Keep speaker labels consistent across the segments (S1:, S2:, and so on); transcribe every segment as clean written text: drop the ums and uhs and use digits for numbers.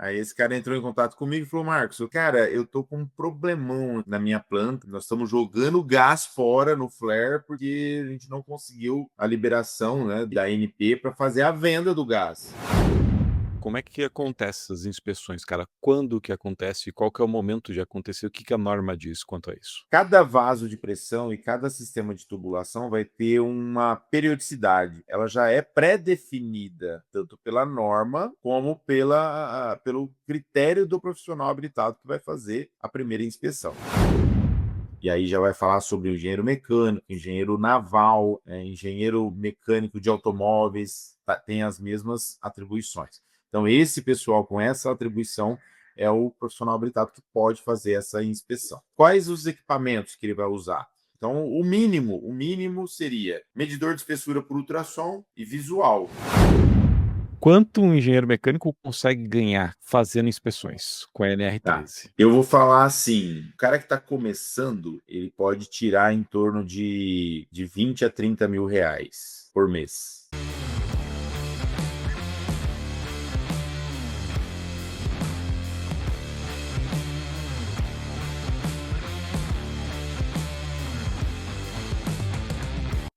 S1: Aí esse cara entrou em contato comigo e falou: Marcos, cara, eu tô com um problemão na minha planta. Nós estamos jogando gás fora no flare porque a gente não conseguiu a liberação, né, da ANP para fazer a venda do gás.
S2: Como é que acontece essas inspeções, cara? Quando que acontece? Qual que é o momento de acontecer? O que que a norma diz quanto a isso?
S1: Cada vaso de pressão e cada sistema de tubulação vai ter uma periodicidade. Ela já é pré-definida, tanto pela norma como pelo critério do profissional habilitado que vai fazer a primeira inspeção. E aí já vai falar sobre o engenheiro mecânico, engenheiro naval, engenheiro mecânico de automóveis, tem as mesmas atribuições. Então, esse pessoal com essa atribuição é o profissional habilitado que pode fazer essa inspeção. Quais os equipamentos que ele vai usar? Então, o mínimo seria medidor de espessura por ultrassom e visual.
S2: Quanto um engenheiro mecânico consegue ganhar fazendo inspeções com a
S1: Tá.
S2: NR13?
S1: Eu vou falar assim, o cara que está começando, ele pode tirar em torno de 20 a 30 mil reais por mês.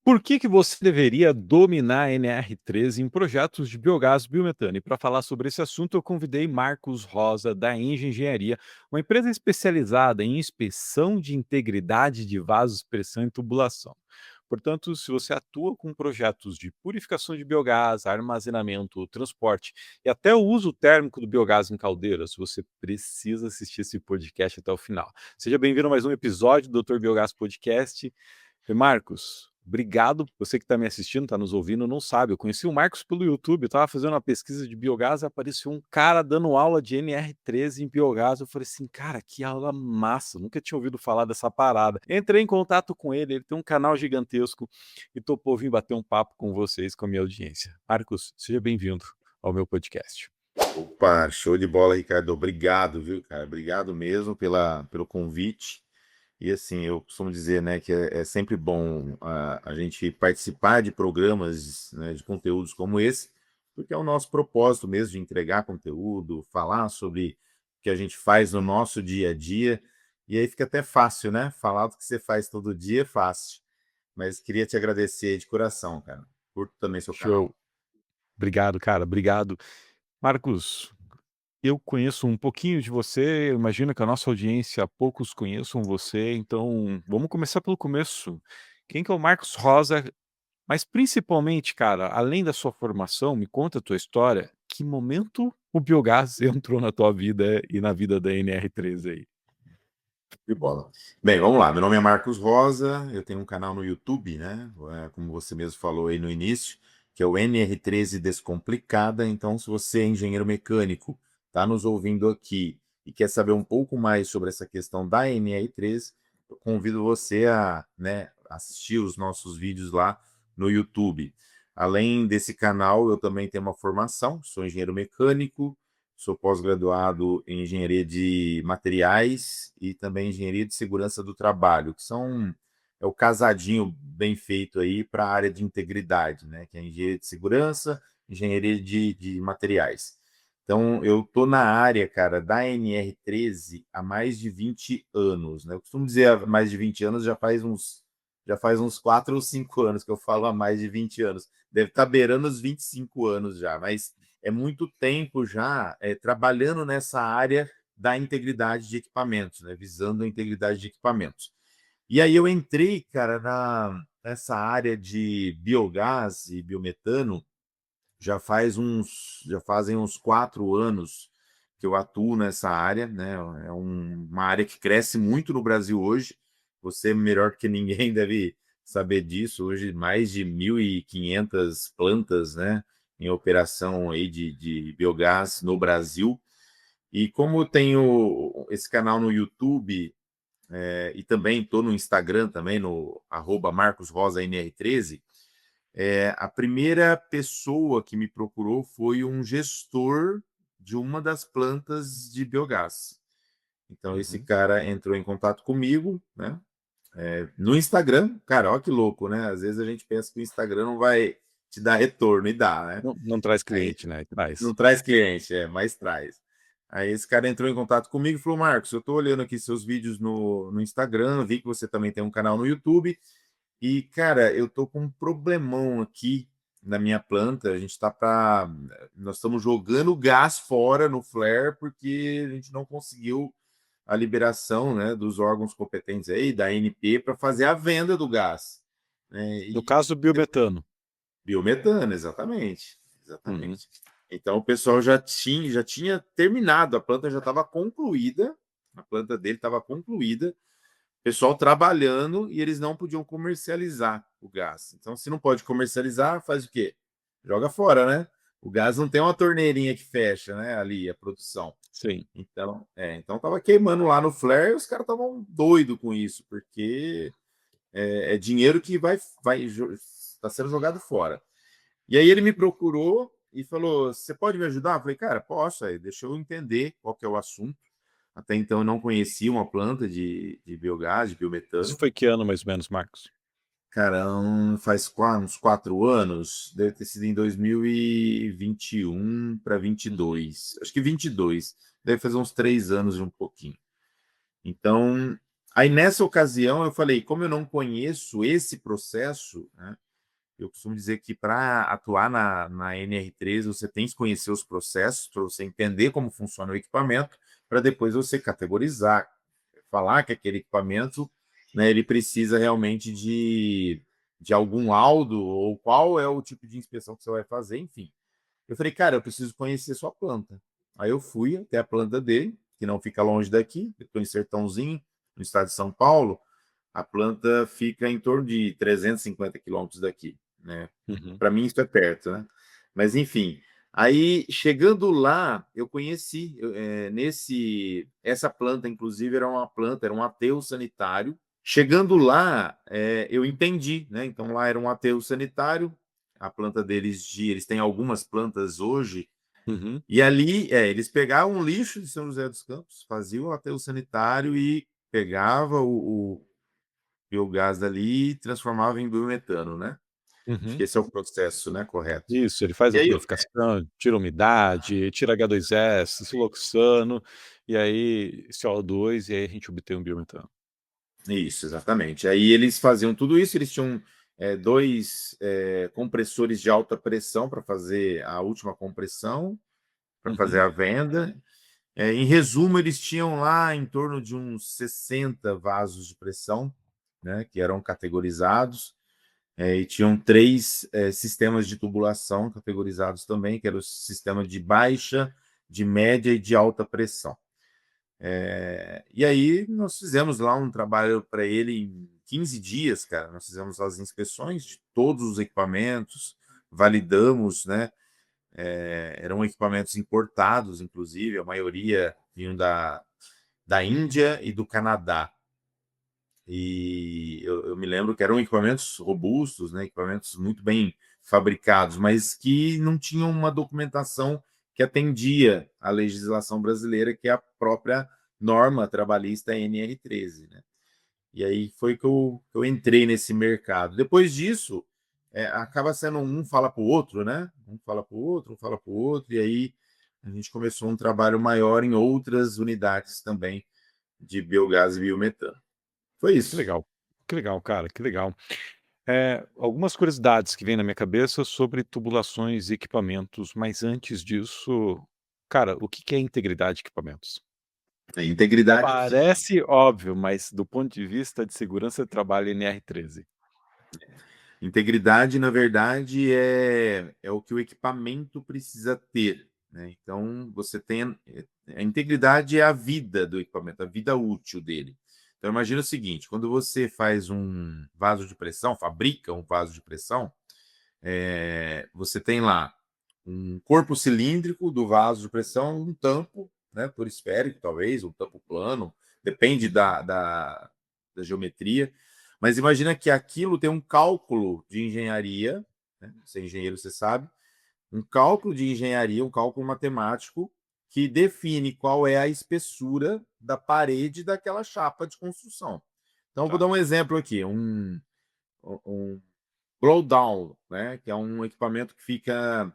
S2: Por que que você deveria dominar a NR13 em projetos de biogás e biometano? E para falar sobre esse assunto, eu convidei Marcos Rosa, da Engie Engenharia, uma empresa especializada em inspeção de integridade de vasos, pressão e tubulação. Portanto, se você atua com projetos de purificação de biogás, armazenamento, transporte e até o uso térmico do biogás em caldeiras, você precisa assistir esse podcast até o final. Seja bem-vindo a mais um episódio do Dr. Biogás Podcast. E Marcos, obrigado. Você que está me assistindo, está nos ouvindo, não sabe. Eu conheci o Marcos pelo YouTube, eu estava fazendo uma pesquisa de biogás e apareceu um cara dando aula de NR13 em biogás. Eu falei assim, cara, que aula massa, nunca tinha ouvido falar dessa parada. Entrei em contato com ele, ele tem um canal gigantesco e topou vir bater um papo com vocês, com a minha audiência. Marcos, seja bem-vindo ao meu podcast.
S1: Opa, show de bola, Ricardo. Obrigado, viu, cara? Obrigado mesmo pelo convite. E assim, eu costumo dizer, né, que é sempre bom a gente participar de programas, né, de conteúdos como esse, porque é o nosso propósito mesmo de entregar conteúdo, falar sobre o que a gente faz no nosso dia a dia. E aí fica até fácil, né? Falar do que você faz todo dia é fácil. Mas queria te agradecer de coração, cara. Curto também seu canal.
S2: Show. Obrigado, cara, obrigado. Marcos, eu conheço um pouquinho de você, eu imagino que a nossa audiência, poucos conheçam você, então vamos começar pelo começo. Quem que é o Marcos Rosa? Mas principalmente, cara, além da sua formação, me conta a tua história, que momento o biogás entrou na tua vida e na vida da NR13 aí?
S1: De bola. Bem, vamos lá. Meu nome é Marcos Rosa, eu tenho um canal no YouTube, né? Como você mesmo falou aí no início, que é o NR13 Descomplicada. Então, se você é engenheiro mecânico, está nos ouvindo aqui e quer saber um pouco mais sobre essa questão da NR13, eu convido você a, né, assistir os nossos vídeos lá no YouTube. Além desse canal, eu também tenho uma formação, sou engenheiro mecânico, sou pós-graduado em engenharia de materiais e também engenharia de segurança do trabalho, que é o casadinho bem feito aí para a área de integridade, né? Que é engenharia de segurança, engenharia de materiais. Então, eu tô na área, cara, da NR13 há mais de 20 anos, né? Eu costumo dizer há mais de 20 anos, já faz uns 4 ou 5 anos que eu falo há mais de 20 anos. Deve estar beirando os 25 anos já, mas é muito tempo já trabalhando nessa área da integridade de equipamentos, né? Visando a integridade de equipamentos. E aí eu entrei, cara, nessa área de biogás e biometano já fazem uns 4 anos que eu atuo nessa área, né? É uma área que cresce muito no Brasil hoje. Você, melhor que ninguém, deve saber disso. Hoje, mais de 1.500 plantas, né, em operação aí de biogás no Brasil. E como eu tenho esse canal no YouTube, e também estou no Instagram, também no @MarcosRosaNR13, a primeira pessoa que me procurou foi um gestor de uma das plantas de biogás. Então, esse
S2: Uhum.
S1: cara entrou em contato comigo, né? No Instagram, cara, ó que louco, né? Às vezes a gente pensa que o Instagram não vai te dar retorno, e dá, né?
S2: Não traz
S1: Aí
S2: cliente, né? Traz.
S1: não traz cliente, mas traz. Aí esse cara entrou em contato comigo e falou: Marcos, eu estou olhando aqui seus vídeos no Instagram, vi que você também tem um canal no YouTube. E, cara, eu tô com um problemão aqui na minha planta. A gente tá para. Nós estamos jogando gás fora no flare porque a gente não conseguiu a liberação, né, dos órgãos competentes aí, da ANP, para fazer a venda do gás. Né?
S2: No
S1: E
S2: caso, biometano.
S1: biometano, exatamente.
S2: Uhum.
S1: Exatamente. Então o pessoal já tinha terminado, a planta já estava concluída, a planta dele estava concluída, pessoal trabalhando e eles não podiam comercializar o gás. Então, se não pode comercializar, faz o quê? Joga fora, né? O gás não tem uma torneirinha que fecha, né? Ali a produção.
S2: Sim.
S1: Então tava queimando lá no flare e os caras estavam doidos com isso, porque é dinheiro que está sendo jogado fora. E aí ele me procurou e falou: Você pode me ajudar? Eu falei: Cara, posso, aí, deixa eu entender qual que é o assunto. Até então eu não conhecia uma planta de biogás, de
S2: Isso
S1: biometano.
S2: foi que ano mais ou menos, Marcos?
S1: Cara, faz uns 4 anos, deve ter sido em 2021 para
S2: Uhum.
S1: 22. Acho que 22. Deve fazer uns 3 anos e um pouquinho. Então, aí nessa ocasião eu falei, como eu não conheço esse processo, né, eu costumo dizer que para atuar na NR3 você tem que conhecer os processos, para você entender como funciona o equipamento, para depois você categorizar, falar que aquele equipamento, né, ele precisa realmente de algum laudo, ou qual é o tipo de inspeção que você vai fazer, enfim. Eu falei, cara, eu preciso conhecer sua planta. Aí eu fui até a planta dele, que não fica longe daqui, eu estou em Sertãozinho, no estado de São Paulo. A planta fica em torno de 350 quilômetros daqui, né?
S2: Uhum.
S1: Para mim isso é perto, né? Mas enfim, aí chegando lá, eu conheci essa planta, inclusive era uma planta, era um aterro sanitário. Chegando lá, eu entendi, né? Então lá era um aterro sanitário, a planta deles eles têm algumas plantas hoje,
S2: Uhum.
S1: e ali eles pegavam o lixo de São José dos Campos, faziam o aterro sanitário e pegava o biogás dali e transformava em biometano, né? Acho que
S2: Uhum.
S1: esse é o processo, né, correto.
S2: Isso, ele faz
S1: E
S2: a
S1: aí,
S2: purificação, tira a umidade, tira H2S, siloxano, e aí CO2, e aí a gente obtém um biometano.
S1: isso, exatamente. Aí eles faziam tudo isso, eles tinham dois compressores de alta pressão para fazer a última compressão, para fazer
S2: Uhum.
S1: a venda. Em resumo, eles tinham lá em torno de uns 60 vasos de pressão, né, que eram categorizados. E tinham três sistemas de tubulação categorizados também, que era o sistema de baixa, de média e de alta pressão. E aí nós fizemos lá um trabalho para ele em 15 dias, cara. Nós fizemos as inspeções de todos os equipamentos, validamos, né? Eram equipamentos importados, inclusive, a maioria vinham da Índia e do Canadá. E eu me lembro que eram equipamentos robustos, né, equipamentos muito bem fabricados, mas que não tinham uma documentação que atendia à legislação brasileira, que é a própria norma trabalhista NR13, né? E aí foi que eu entrei nesse mercado. Depois disso, acaba sendo um fala para o outro, né? Um fala para o outro, um fala para o outro, e aí a gente começou um trabalho maior em outras unidades também de biogás e biometano. Foi isso.
S2: Que legal, cara, que legal. Algumas curiosidades que vêm na minha cabeça sobre tubulações e equipamentos, mas antes disso, cara, o que que é integridade de equipamentos?
S1: A integridade é o seguinte:
S2: Parece óbvio, mas do ponto de vista de segurança de trabalho NR13.
S1: integridade, na verdade, é o que o equipamento precisa ter, né? Então, você tem a integridade é a vida do equipamento, a vida útil dele. Então, imagina o seguinte: quando você faz um vaso de pressão, fabrica um vaso de pressão, você tem lá um corpo cilíndrico do vaso de pressão, um tampo, né, esférico, talvez, um tampo plano, depende da geometria. Mas imagina que aquilo tem um cálculo de engenharia, né, você é engenheiro, você sabe, um cálculo de engenharia, um cálculo matemático, que define qual é a espessura da parede daquela chapa de construção. Então, vou
S2: Tá.
S1: dar um exemplo aqui, um blowdown, né, que é um equipamento que fica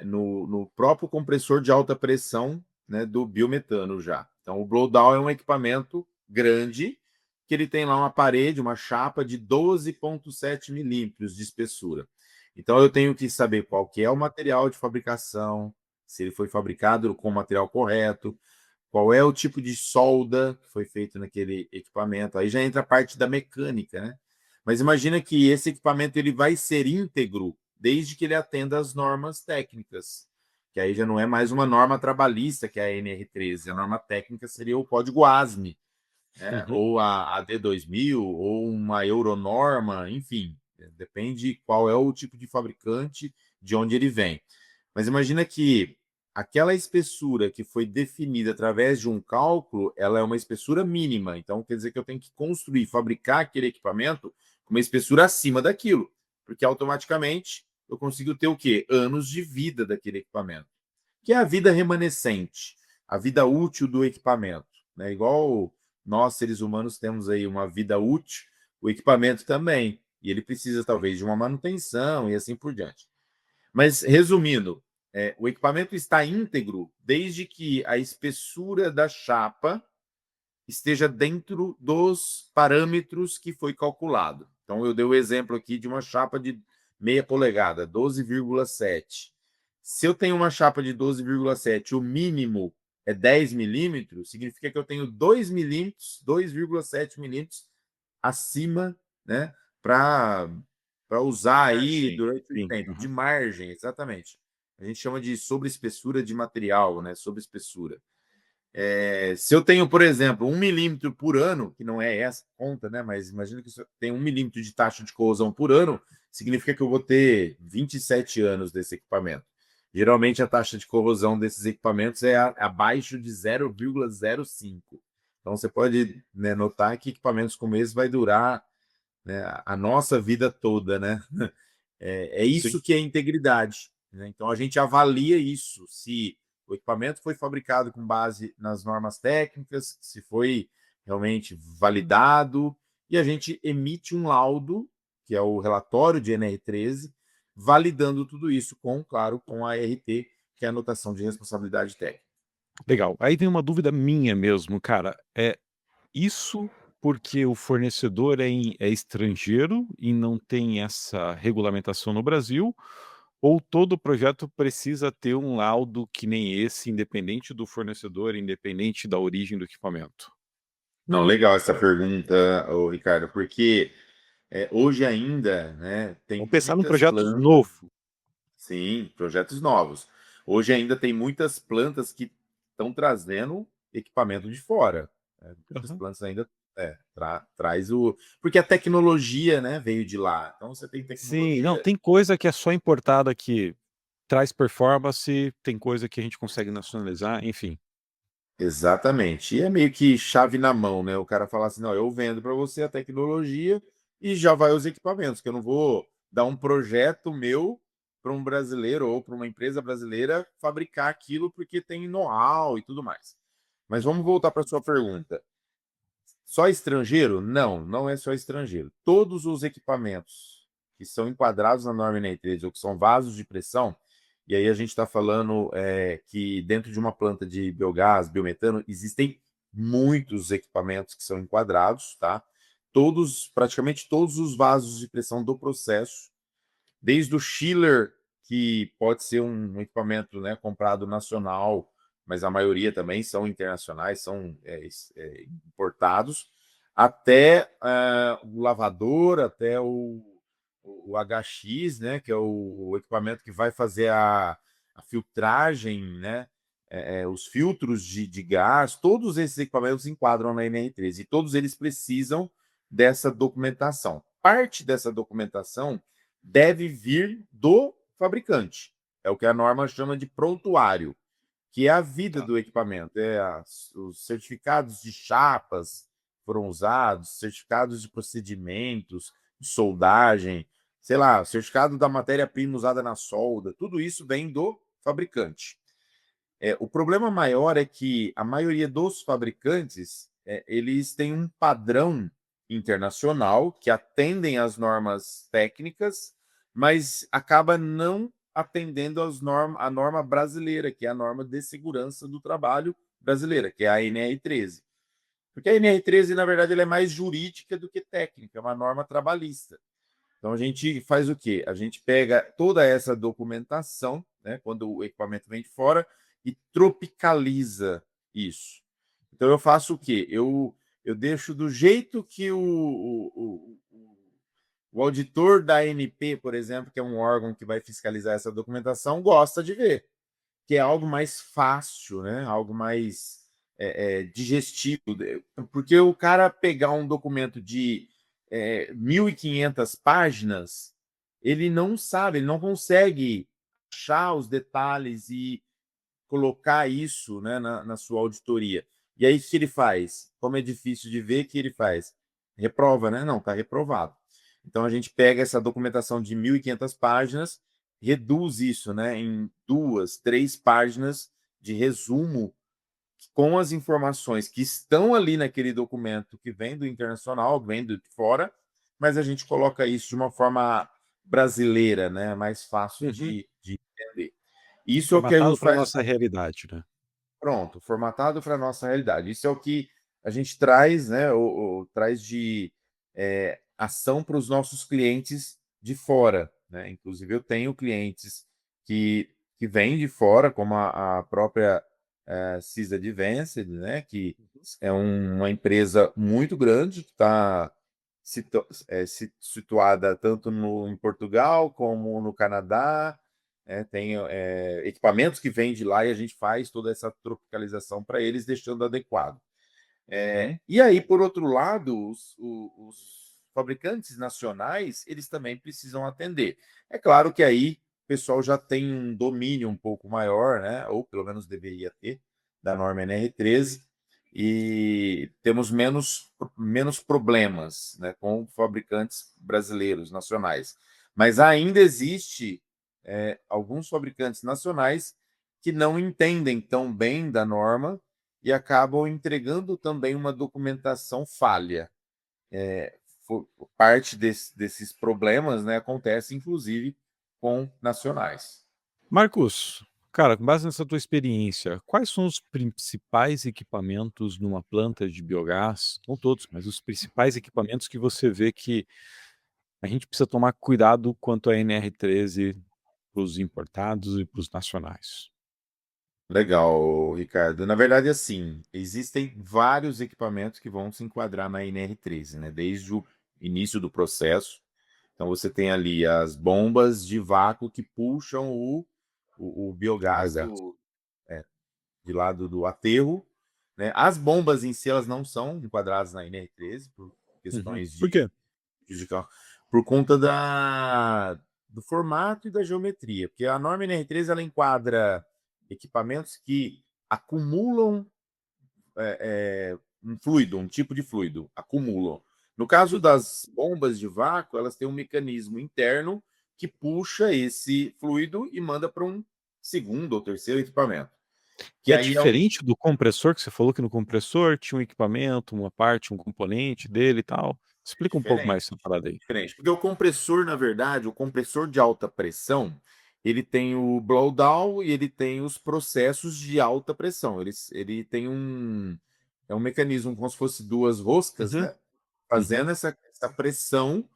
S1: no próprio compressor de alta pressão né, do biometano já. Então, o blowdown é um equipamento grande que ele tem lá uma parede, uma chapa de 12,7 milímetros de espessura. Então, eu tenho que saber qual que é o material de fabricação, se ele foi fabricado com o material correto, qual é o tipo de solda que foi feito naquele equipamento. Aí já entra a parte da mecânica, né? Mas imagina que esse equipamento ele vai ser íntegro desde que ele atenda às normas técnicas, que aí já não é mais uma norma trabalhista, que é a NR13, a norma técnica seria o código ASME, né?
S2: Uhum.
S1: Ou a D2000, ou uma Euronorma, enfim, depende qual é o tipo de fabricante, de onde ele vem. Mas imagina que aquela espessura que foi definida através de um cálculo, ela é uma espessura mínima. Então, quer dizer que eu tenho que construir, fabricar aquele equipamento com uma espessura acima daquilo, porque automaticamente eu consigo ter o quê? Anos de vida daquele equipamento, que é a vida remanescente, a vida útil do equipamento, né? Igual nós, seres humanos, temos aí uma vida útil, o equipamento também, e ele precisa talvez de uma manutenção e assim por diante. Mas, resumindo, o equipamento está íntegro desde que a espessura da chapa esteja dentro dos parâmetros que foi calculado. Então, eu dei o exemplo aqui de uma chapa de meia polegada, 12,7. Se eu tenho uma chapa de 12,7, o mínimo é 10 milímetros, significa que eu tenho 2 milímetros, 2,7 milímetros acima, né, para usar aí
S2: Margem.
S1: durante o
S2: Sim.
S1: tempo, de
S2: Uhum.
S1: margem, exatamente. A gente chama de sobreespessura de material, né, sobreespessura. Se eu tenho, por exemplo, 1 milímetro por ano, que não é essa conta, né? Mas imagina que se eu tenho 1 milímetro de taxa de corrosão por ano, significa que eu vou ter 27 anos desse equipamento. Geralmente a taxa de corrosão desses equipamentos é abaixo de 0,05. Então você pode, né, notar que equipamentos como esse vai durar, né, a nossa vida toda, né? É
S2: Sim.
S1: isso que é integridade, né? Então a gente avalia isso, se o equipamento foi fabricado com base nas normas técnicas, se foi realmente validado, e a gente emite um laudo, que é o relatório de NR13, validando tudo isso com, claro, com a ART, que é a anotação de responsabilidade técnica.
S2: Legal. Aí vem uma dúvida minha mesmo, cara. Isso porque o fornecedor é estrangeiro e não tem essa regulamentação no Brasil, ou todo projeto precisa ter um laudo que nem esse, independente do fornecedor, independente da origem do equipamento?
S1: Não, legal essa pergunta, ô, Ricardo, porque hoje ainda, né, tem
S2: Vamos pensar num
S1: muitas
S2: projeto
S1: plantas.
S2: novo.
S1: Sim, projetos novos. Hoje ainda tem muitas plantas que estão trazendo equipamento de fora. Muitas
S2: Aham.
S1: plantas ainda traz o. Porque a tecnologia, né, veio de lá. Então você tem
S2: Sim, não,
S1: tecnologia.
S2: tem coisa que é só importada que traz performance, tem coisa que a gente consegue nacionalizar, enfim.
S1: Exatamente. E é meio que chave na mão, né? O cara fala assim: não, eu vendo para você a tecnologia e já vai os equipamentos, que eu não vou dar um projeto meu para um brasileiro ou para uma empresa brasileira fabricar aquilo porque tem know-how e tudo mais. Mas vamos voltar para sua pergunta. Só estrangeiro? Não, não é só estrangeiro. Todos os equipamentos que são enquadrados na norma NR13 ou que são vasos de pressão, e aí a gente está falando que dentro de uma planta de biogás, biometano, existem muitos equipamentos que são enquadrados, tá? Todos, praticamente todos os vasos de pressão do processo, desde o chiller, que pode ser um equipamento, né, comprado nacional, mas a maioria também são internacionais, são importados, até o lavador, até o HX, né, que é o equipamento que vai fazer a filtragem, né, os filtros de gás, todos esses equipamentos enquadram na NR13 e todos eles precisam dessa documentação. Parte dessa documentação deve vir do fabricante. É o que a norma chama de prontuário, que é a vida
S2: Tá.
S1: do equipamento. Os certificados de chapas foram usados, certificados de procedimentos, de soldagem, sei lá, certificado da matéria-prima usada na solda, tudo isso vem do fabricante. O problema maior é que a maioria dos fabricantes, eles têm um padrão internacional que atendem às normas técnicas, mas acaba não atendendo a norma brasileira, que é a norma de segurança do trabalho brasileira, que é a NR13. Porque a NR13, na verdade, ela é mais jurídica do que técnica, é uma norma trabalhista. Então a gente faz o quê? A gente pega toda essa documentação, né, quando o equipamento vem de fora, e tropicaliza isso. Então eu faço o quê? Eu deixo do jeito que o auditor da ANP, por exemplo, que é um órgão que vai fiscalizar essa documentação, gosta de ver, que é algo mais fácil, né? Algo mais digestivo. Porque o cara pegar um documento de 1.500 páginas, ele não sabe, ele não consegue achar os detalhes e colocar isso, né, na sua auditoria. E aí, o que ele faz? Como é difícil de ver, o que ele faz? Reprova, né? Não, está reprovado. Então, a gente pega essa documentação de 1.500 páginas, reduz isso, né, em 2, 3 páginas de resumo com as informações que estão ali naquele documento que vem do internacional, vem de fora, mas a gente coloca isso de uma forma brasileira, né, mais fácil
S2: Uhum.
S1: de entender. Isso é o que a
S2: Formatado
S1: gente
S2: para
S1: faz.
S2: nossa realidade, né.
S1: Pronto, formatado para a nossa realidade. Isso é o que a gente traz, né? Traz de ação para os nossos clientes de fora, né? Inclusive, eu tenho clientes que vêm de fora, como a própria CIS Advanced, né? Que é uma empresa muito grande, que está situada tanto em Portugal como no Canadá, tem equipamentos que vêm de lá e a gente faz toda essa tropicalização para eles, deixando adequado.
S2: Uhum.
S1: E aí, por outro lado, os fabricantes nacionais, eles também precisam atender. É claro que aí o pessoal já tem um domínio um pouco maior, né? Ou pelo menos deveria ter, da norma NR13, e temos menos problemas, né, com fabricantes brasileiros, nacionais. Mas ainda existe alguns fabricantes nacionais que não entendem tão bem da norma e acabam entregando também uma documentação falha. Parte desses problemas, né, acontece inclusive com nacionais.
S2: Marcos, cara, com base nessa tua experiência, quais são os principais equipamentos numa planta de biogás, não todos, mas os principais equipamentos que você vê que a gente precisa tomar cuidado quanto à NR13 para os importados e para os nacionais?
S1: Legal, Ricardo. Na verdade, assim, existem vários equipamentos que vão se enquadrar na NR13, né? Desde o início do processo. Então, você tem ali as bombas de vácuo que puxam o biogás é, de lado do aterro, né? As bombas em si, elas não são enquadradas na NR13 por
S2: Uhum.
S1: questões
S2: Por quê?
S1: de por conta do formato e da geometria, porque a norma NR13 ela enquadra equipamentos que acumulam um fluido, um tipo de fluido, acumulam. No caso das bombas de vácuo, elas têm um mecanismo interno que puxa esse fluido e manda para um segundo ou terceiro equipamento.
S2: E
S1: Que
S2: é
S1: aí é o
S2: diferente do compressor, que você falou que no compressor tinha um equipamento, uma parte, um componente dele e tal. Explica um pouco mais
S1: diferente.
S2: essa parada aí.
S1: Diferente. Porque o compressor, na verdade, o compressor de alta pressão, ele tem o blowdown e ele tem os processos de alta pressão. Ele tem um mecanismo como se fosse duas roscas,
S2: Uhum,
S1: né?
S2: uhum.
S1: Fazendo essa pressão.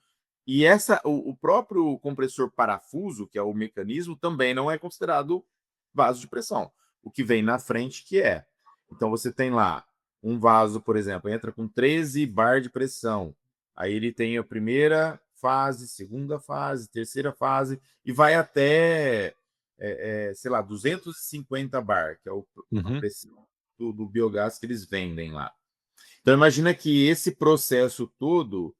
S1: E o próprio compressor parafuso, que é o mecanismo, também não é considerado vaso de pressão. O que vem na frente que é. Então você tem lá um vaso, por exemplo, entra com 13 bar de pressão. Aí ele tem a primeira fase, segunda fase, terceira fase, e vai até, sei lá, 250 bar, que é a
S2: Uhum.
S1: pressão do biogás que eles vendem lá. Então imagina que esse processo todo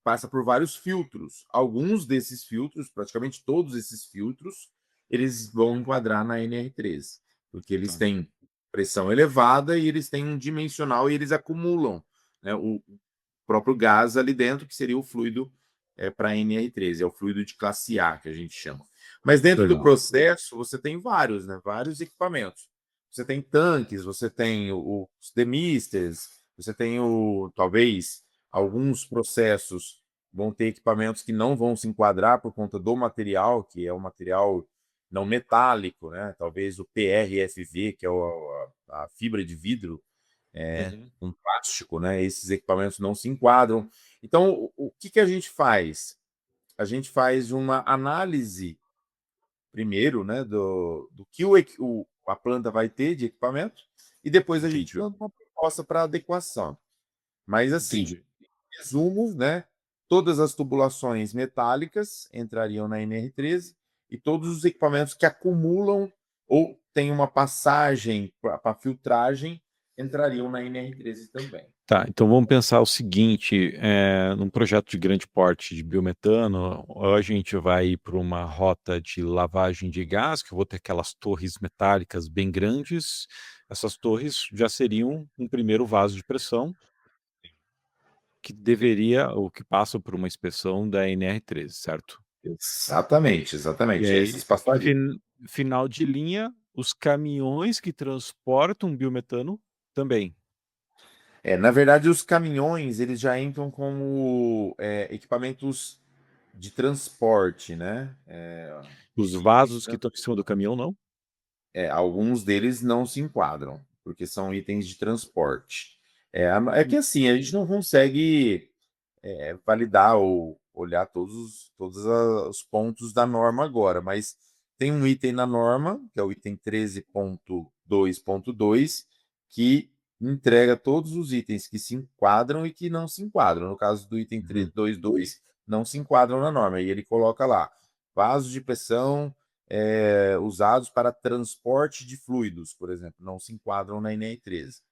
S1: passa por vários filtros. Alguns desses filtros, praticamente todos esses filtros, eles vão enquadrar na NR13, porque eles
S2: Tá.
S1: têm pressão elevada e eles têm um dimensional e eles acumulam, né, o próprio gás ali dentro, que seria o fluido para NR13, é o fluido de classe A que a gente chama. Mas dentro do
S2: Legal.
S1: processo, você tem vários, né, vários equipamentos. Você tem tanques, você tem os demisters, você tem talvez alguns processos vão ter equipamentos que não vão se enquadrar por conta do material, que é o material não metálico, né? Talvez o PRFV, que é a fibra de vidro,
S2: Uhum.
S1: um plástico, né? Esses equipamentos não se enquadram. Então, o que que a gente faz? A gente faz uma análise primeiro, né, do que a planta vai ter de equipamento, e depois a gente
S2: Entendi,
S1: manda uma proposta para adequação. Mas assim,
S2: entendi.
S1: resumo, né? Todas as tubulações metálicas entrariam na NR13 e todos os equipamentos que acumulam ou têm uma passagem para filtragem entrariam na NR13 também.
S2: Tá, então vamos pensar o seguinte, num projeto de grande porte de biometano, ou a gente vai para uma rota de lavagem de gás, que eu vou ter aquelas torres metálicas bem grandes, essas torres já seriam um primeiro vaso de pressão, que deveria ou que passa por uma inspeção da NR13, certo?
S1: Exatamente,
S2: E
S1: exatamente.
S2: aí,
S1: Essas passariam.
S2: final de linha, os caminhões que transportam biometano também.
S1: Na verdade, os caminhões eles já entram como equipamentos de transporte, né?
S2: Os
S1: Isso
S2: vasos que estão em cima do caminhão, não?
S1: alguns deles não se enquadram, porque são itens de transporte. É que assim, a gente não consegue validar ou olhar todos os pontos da norma agora, mas tem um item na norma, que é o item 13.2.2, que entrega todos os itens que se enquadram e que não se enquadram. No caso do item
S2: Uhum.
S1: 13.2.2, não se enquadram na norma. E ele coloca lá, vasos de pressão usados para transporte de fluidos, por exemplo, não se enquadram na NR13.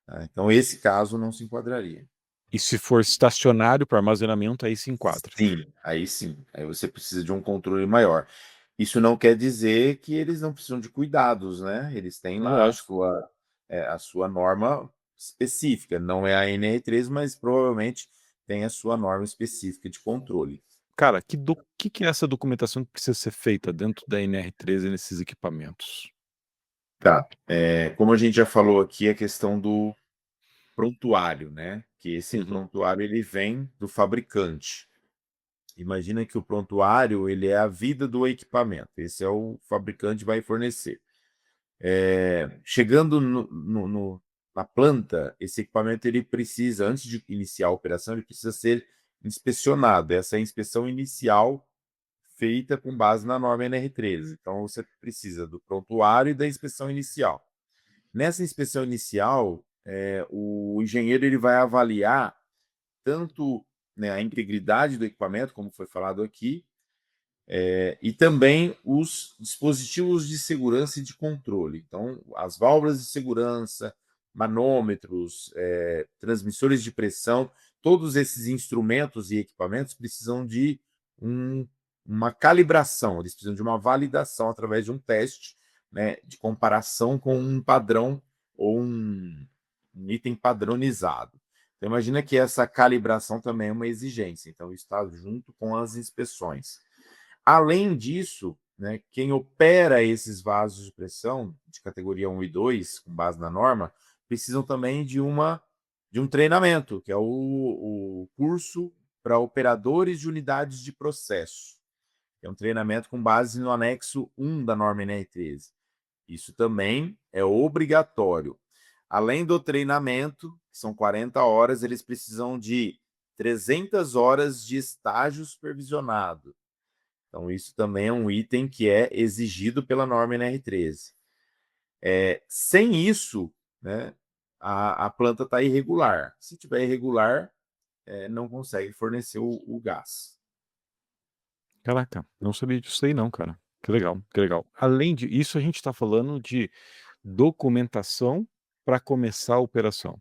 S1: Tá? Então, esse caso não se enquadraria.
S2: E se for estacionário para armazenamento, aí se enquadra.
S1: Sim, aí sim. Aí você precisa de um controle maior. Isso não quer dizer que eles não precisam de cuidados, né? Eles têm lá
S2: Lógico.
S1: a sua norma específica. Não é a NR3, mas provavelmente tem a sua norma específica de controle.
S2: Cara, que é essa documentação que precisa ser feita dentro da NR13 nesses equipamentos?
S1: Tá. Como a gente já falou aqui, a questão do prontuário, né? Que esse
S2: Uhum.
S1: prontuário ele vem do fabricante. Imagina que o prontuário ele é a vida do equipamento. Esse é o fabricante vai fornecer. Chegando na planta, esse equipamento ele precisa, antes de iniciar a operação, ele precisa ser inspecionado. Essa é a inspeção inicial feita com base na norma NR13. Então você precisa do prontuário e da inspeção inicial. Nessa inspeção inicial, o engenheiro ele vai avaliar tanto, né, a integridade do equipamento, como foi falado aqui, e também os dispositivos de segurança e de controle. Então, as válvulas de segurança, manômetros, transmissores de pressão, todos esses instrumentos e equipamentos precisam de um- uma calibração, eles precisam de uma validação através de um teste, né, de comparação com um padrão ou um item padronizado. Então, imagina que essa calibração também é uma exigência. Então, isso está junto com as inspeções. Além disso, né, quem opera esses vasos de pressão de categoria 1 e 2, com base na norma, precisam também de um treinamento, que é o curso para operadores de unidades de processo. É um treinamento com base no anexo 1 da norma NR13. Isso também é obrigatório. Além do treinamento, que são 40 horas, eles precisam de 300 horas de estágio supervisionado. Então, isso também é um item que é exigido pela norma NR13. Sem isso, né, a planta está irregular. Se tiver irregular, não consegue fornecer o gás.
S2: Caraca, não sabia disso aí não, cara. Que legal, que legal. Além disso, a gente está falando de documentação para começar a operação.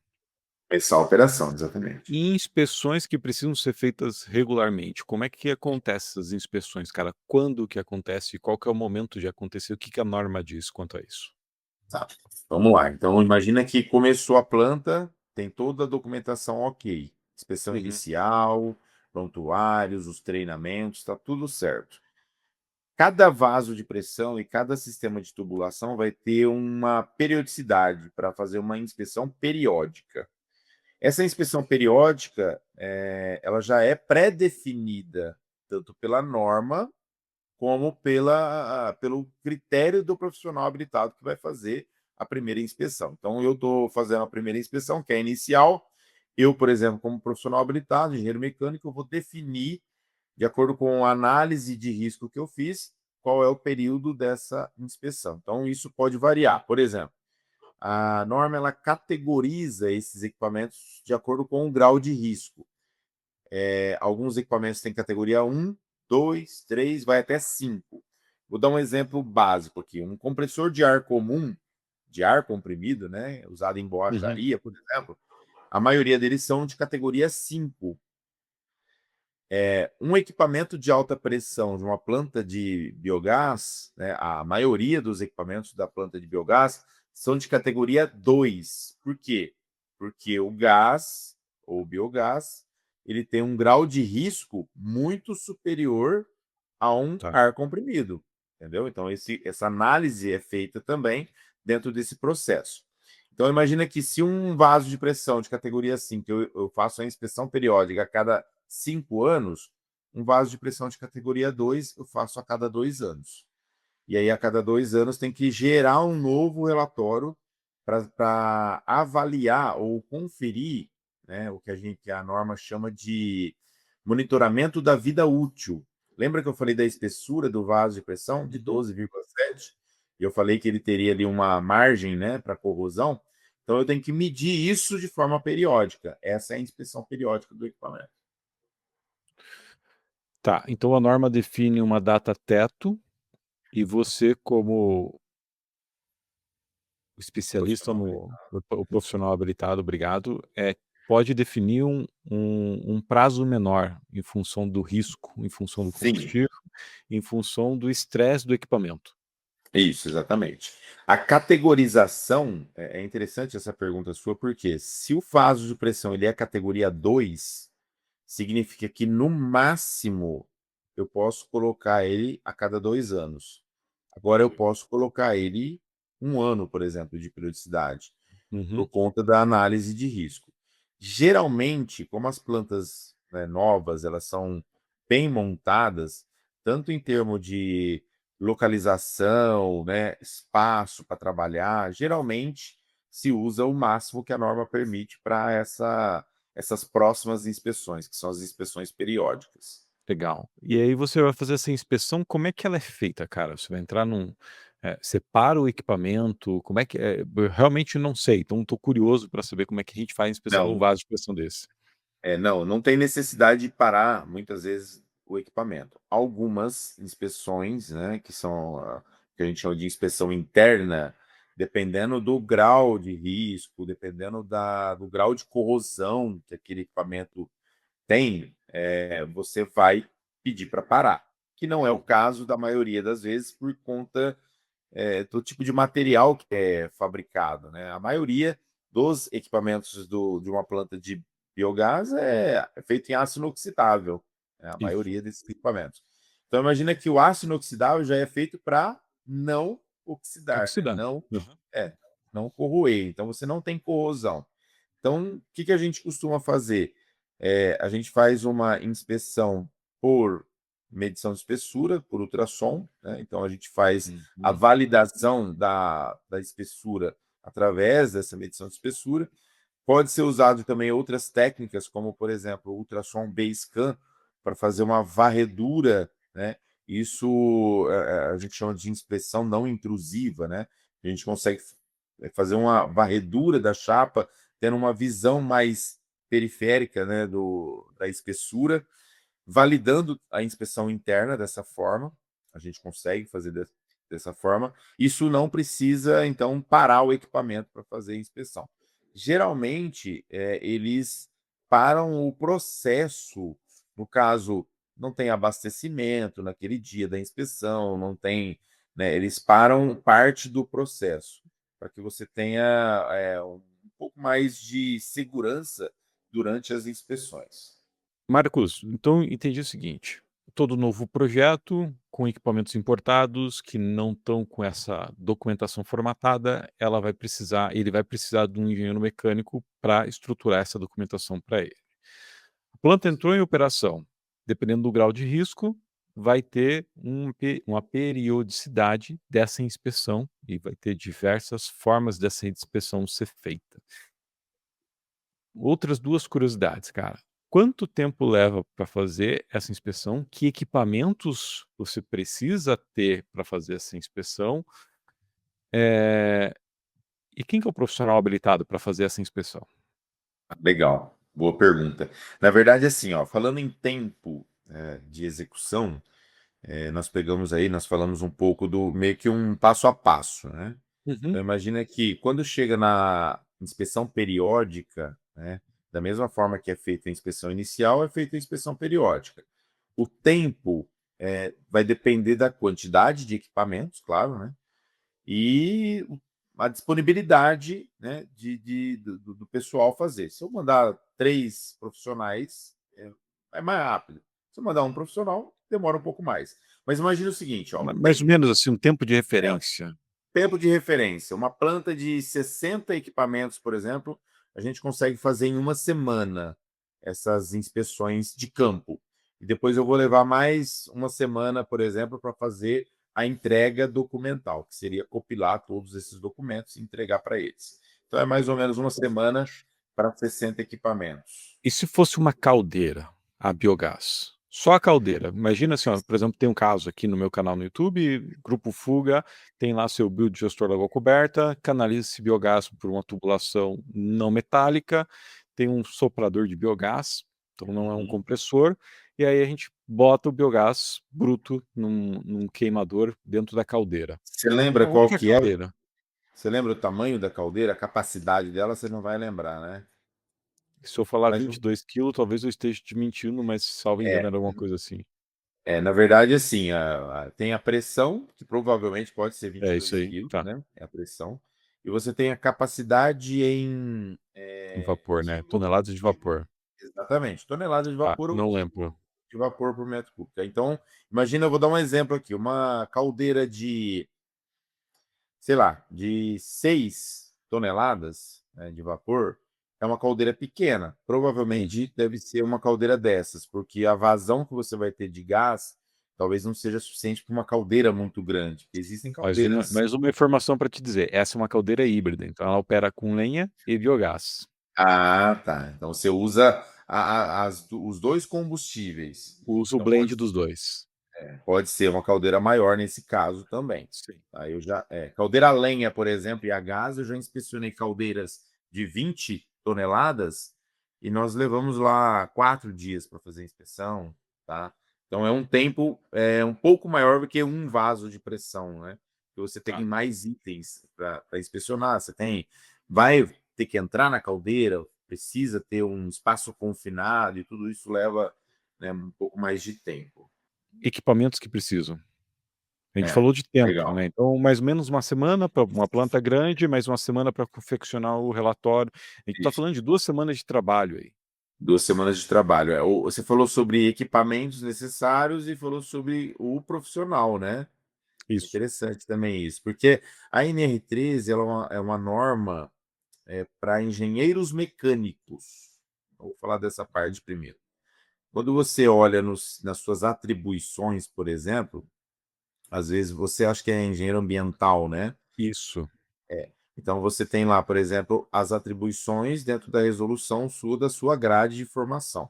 S1: Essa é a operação, exatamente.
S2: E inspeções que precisam ser feitas regularmente. Como é que acontece essas inspeções, cara? Quando que acontece? Qual que é o momento de acontecer? O que que a norma diz quanto a isso?
S1: Tá. Vamos lá. Então, imagina que começou a planta, tem toda a documentação ok. Inspeção
S2: Uhum.
S1: inicial, prontuários, os treinamentos, está tudo certo. Cada vaso de pressão e cada sistema de tubulação vai ter uma periodicidade para fazer uma inspeção periódica. Essa inspeção periódica, ela já é pré-definida tanto pela norma como pelo critério do profissional habilitado que vai fazer a primeira inspeção. Então, eu estou fazendo a primeira inspeção, que é inicial. Eu, por exemplo, como profissional habilitado, engenheiro mecânico, eu vou definir, de acordo com a análise de risco que eu fiz, qual é o período dessa inspeção. Então, isso pode variar. Por exemplo, a norma ela categoriza esses equipamentos de acordo com o grau de risco. Alguns equipamentos têm categoria 1, 2, 3, vai até 5. Vou dar um exemplo básico aqui. Um compressor de ar comum, de ar comprimido, né, usado em
S2: Uhum.
S1: borracharia, por exemplo, a maioria deles são de categoria 5. Um equipamento de alta pressão de uma planta de biogás, né, a maioria dos equipamentos da planta de biogás são de categoria 2. Por quê? Porque o gás, ou biogás, ele tem um grau de risco muito superior a um
S2: Tá.
S1: ar comprimido, entendeu? Então, essa análise é feita também dentro desse processo. Então, imagina que se um vaso de pressão de categoria 5, eu faço a inspeção periódica a cada 5 anos, um vaso de pressão de categoria 2 eu faço a cada 2 anos. E aí, a cada 2 anos, tem que gerar um novo relatório para avaliar ou conferir, né, o que a norma chama de monitoramento da vida útil. Lembra que eu falei da espessura do vaso de pressão de
S2: Uhum.
S1: 12,7? E eu falei que ele teria ali uma margem, né, para corrosão. Então eu tenho que medir isso de forma periódica. Essa é a inspeção periódica do equipamento.
S2: Tá, então a norma define uma data teto e você, como o especialista
S1: Profissional.
S2: no o profissional habilitado, obrigado, pode definir um prazo menor em função do risco, em função do
S1: Sim,
S2: combustível, em função do estresse do equipamento.
S1: isso, exatamente. A categorização, é interessante essa pergunta sua, porque se o vaso de pressão ele é categoria 2, significa que no máximo eu posso colocar ele a cada 2 anos. Agora eu posso colocar ele 1 ano, por exemplo, de periodicidade, por
S2: Uhum.
S1: conta da análise de risco. Geralmente, como as plantas, né, novas, elas são bem montadas, tanto em termos de localização, né, espaço para trabalhar, geralmente se usa o máximo que a norma permite para essas próximas inspeções, que são as inspeções periódicas.
S2: Legal. E aí você vai fazer essa inspeção, como é que ela é feita, cara? Você vai entrar separa o equipamento, como é que é? Eu realmente não sei, então estou curioso para saber como é que a gente faz a inspeção num
S1: Não,
S2: vaso de pressão desse.
S1: não tem necessidade de parar muitas vezes o equipamento. Algumas inspeções, né, que são que a gente chama de inspeção interna, dependendo do grau de risco, dependendo do grau de corrosão que aquele equipamento tem, você vai pedir para parar, que não é o caso da maioria das vezes por conta do tipo de material que é fabricado, né? A maioria dos equipamentos de uma planta de biogás é feito em aço inoxidável, né? A
S2: Isso.
S1: maioria desses equipamentos. Então, imagina que o aço inoxidável já é feito para não oxidar, né?
S2: Oxidante. Aham.
S1: É, não corroer. Então, você não tem corrosão. Então, o que a gente costuma fazer? A gente faz uma inspeção por medição de espessura, por ultrassom, né? Então, a gente faz a
S2: Uhum.
S1: validação da espessura através dessa medição de espessura. Pode ser usado também outras técnicas, como, por exemplo, o ultrassom B-scan, para fazer uma varredura, né? Isso a gente chama de inspeção não intrusiva, né? A gente consegue fazer uma varredura da chapa, tendo uma visão mais periférica, né, da espessura, validando a inspeção interna dessa forma. A gente consegue fazer dessa forma. Isso não precisa, então, parar o equipamento para fazer a inspeção. Geralmente, eles param o processo, no caso, não tem abastecimento naquele dia da inspeção, não tem, né, eles param parte do processo, para que você tenha um pouco mais de segurança durante as inspeções.
S2: Marcos, então entendi o seguinte: todo novo projeto com equipamentos importados que não estão com essa documentação formatada, ele vai precisar de um engenheiro mecânico para estruturar essa documentação para ele. A planta entrou em operação, dependendo do grau de risco, vai ter uma periodicidade dessa inspeção e vai ter diversas formas dessa inspeção ser feita. Outras 2 curiosidades, cara. Quanto tempo leva para fazer essa inspeção? Que equipamentos você precisa ter para fazer essa inspeção? Eh, e quem que é o profissional habilitado para fazer essa inspeção?
S1: Legal, boa pergunta. Na verdade, assim, ó, falando em tempo, de execução, nós falamos um pouco do meio que um passo a passo, né?
S2: Uhum.
S1: Então imagina que quando chega na inspeção periódica, né, da mesma forma que é feita a inspeção inicial, é feita a inspeção periódica. O tempo, vai depender da quantidade de equipamentos, claro, né? E a disponibilidade, né, do pessoal fazer. Se eu mandar 3 profissionais, é mais rápido. Se eu mandar um profissional, demora um pouco mais. Mas imagina o seguinte, ó, o
S2: Mais ou
S1: tempo,
S2: menos, assim, um tempo de referência.
S1: tempo de referência. Uma planta de 60 equipamentos, por exemplo, a gente consegue fazer em uma semana essas inspeções de campo. E depois eu vou levar mais uma semana, por exemplo, para fazer a entrega documental, que seria compilar todos esses documentos e entregar para eles. Então é mais ou menos uma semana para 60 equipamentos.
S2: E se fosse uma caldeira a biogás? Só a caldeira. Imagina assim, ó, por exemplo, tem um caso aqui no meu canal no YouTube, Grupo Fuga, tem lá seu biodigestor de água coberta, canaliza esse biogás por uma tubulação não metálica, tem um soprador de biogás, então não é um
S1: Uhum.
S2: compressor, e aí a gente bota o biogás bruto num queimador dentro da caldeira.
S1: Você lembra
S2: Uma
S1: qual
S2: única
S1: que é?
S2: caldeira.
S1: Você lembra o tamanho da caldeira, a capacidade dela? Você não vai lembrar, né?
S2: Se eu falar
S1: Mas
S2: 22 quilos, talvez eu esteja te mentindo, mas salvo engano
S1: é,
S2: era alguma coisa assim.
S1: na verdade, assim, tem a pressão, que provavelmente pode ser
S2: É isso
S1: 22
S2: aí,
S1: quilos,
S2: tá.
S1: né? É a pressão. E você tem a capacidade em
S2: Em vapor, né,
S1: quilo,
S2: toneladas de vapor.
S1: exatamente, toneladas de
S2: Tá,
S1: vapor ou
S2: não
S1: quilo
S2: lembro.
S1: de vapor por metro cúbico. Então, imagina, eu vou dar um exemplo aqui, uma caldeira de, sei lá, de 6 toneladas, né, de vapor, é uma caldeira pequena.
S2: Hum.
S1: Provavelmente deve ser uma caldeira dessas, porque a vazão que você vai ter de gás talvez não seja suficiente para uma caldeira muito grande. Existem caldeiras.
S2: Mais uma informação para te dizer, essa é uma caldeira híbrida, então ela opera com lenha e biogás.
S1: Ah, tá. Então você usa os dois combustíveis.
S2: Uso o
S1: Então
S2: blend dos 2.
S1: pode ser uma caldeira maior nesse caso também.
S2: Sim.
S1: Tá? Caldeira a lenha, por exemplo, e a gás, eu já inspecionei caldeiras de 20 toneladas e nós levamos lá 4 dias para fazer a inspeção, tá? Então é um tempo um pouco maior do que um vaso de pressão, né? Que você tem
S2: Tá.
S1: mais itens para inspecionar. Vai ter que entrar na caldeira, precisa ter um espaço confinado e tudo isso leva, né, um pouco mais de tempo.
S2: Equipamentos que precisam. A gente
S1: É,
S2: falou de tempo,
S1: legal.
S2: né, então mais ou menos uma semana para uma planta grande, mais uma semana para confeccionar o relatório. A gente está
S1: Isso.
S2: falando de 2 semanas de trabalho aí.
S1: 2 semanas de trabalho. Você falou sobre equipamentos necessários e falou sobre o profissional, né?
S2: Isso.
S1: Interessante também isso, porque a NR13 ela é uma norma para engenheiros mecânicos. Vou falar dessa parte primeiro. Quando você olha nas suas atribuições, por exemplo, às vezes você acha que é engenheiro ambiental, né?
S2: Isso.
S1: Então você tem lá, por exemplo, as atribuições dentro da resolução sua da sua grade de formação.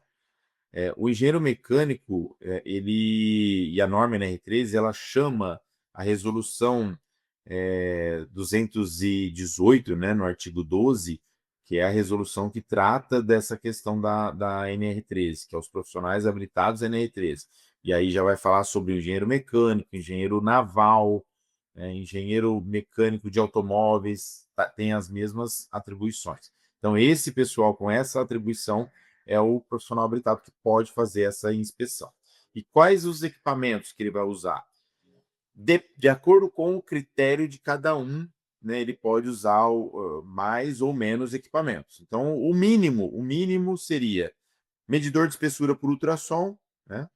S1: O engenheiro mecânico, e a norma NR13, ela chama a resolução 218, né, no artigo 12, que é a resolução que trata dessa questão da NR13, que é os profissionais habilitados NR13. E aí já vai falar sobre o engenheiro mecânico, engenheiro naval, engenheiro mecânico de automóveis, tem as mesmas atribuições. Então, esse pessoal com essa atribuição é o profissional habilitado que pode fazer essa inspeção. E quais os equipamentos que ele vai usar? De acordo com o critério de cada um, né, ele pode usar mais ou menos equipamentos. Então, o mínimo seria medidor de espessura por ultrassom, né?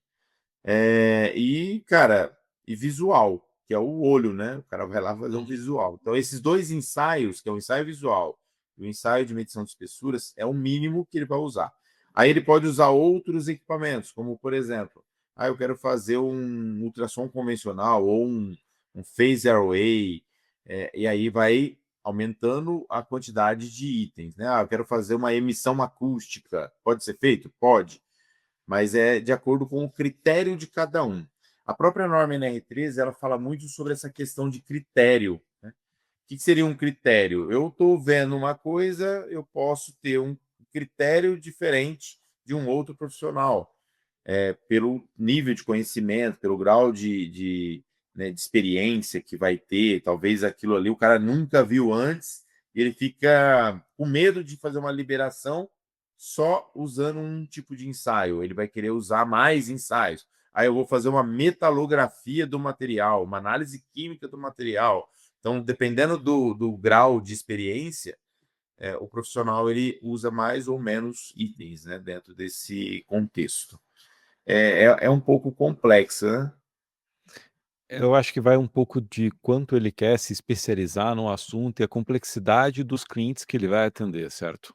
S1: Cara, e visual, que é o olho, né? O cara vai lá fazer um
S2: Uhum.
S1: visual. Então, esses dois ensaios, que é o ensaio visual e o ensaio de medição de espessuras, é o mínimo que ele vai usar. Aí ele pode usar outros equipamentos, como, por exemplo, eu quero fazer um ultrassom convencional ou um phase array, e aí vai aumentando a quantidade de itens, né? Eu quero fazer uma emissão acústica. Pode ser feito? Pode, mas é de acordo com o critério de cada um. A própria norma NR13, ela fala muito sobre essa questão de critério, né? O que seria um critério? Eu estou vendo uma coisa, eu posso ter um critério diferente de um outro profissional, pelo nível de conhecimento, pelo grau né, de experiência que vai ter. Talvez aquilo ali o cara nunca viu antes e ele fica com medo de fazer uma liberação só usando um tipo de ensaio. Ele vai querer usar mais ensaios. Aí eu vou fazer uma metalografia do material, uma análise química do material. Então, dependendo do grau de experiência, o profissional ele usa mais ou menos itens, né, dentro desse contexto. É um pouco complexa, né?
S2: Eu acho que vai um pouco de quanto ele quer se especializar no assunto e a complexidade dos clientes que ele vai atender, certo?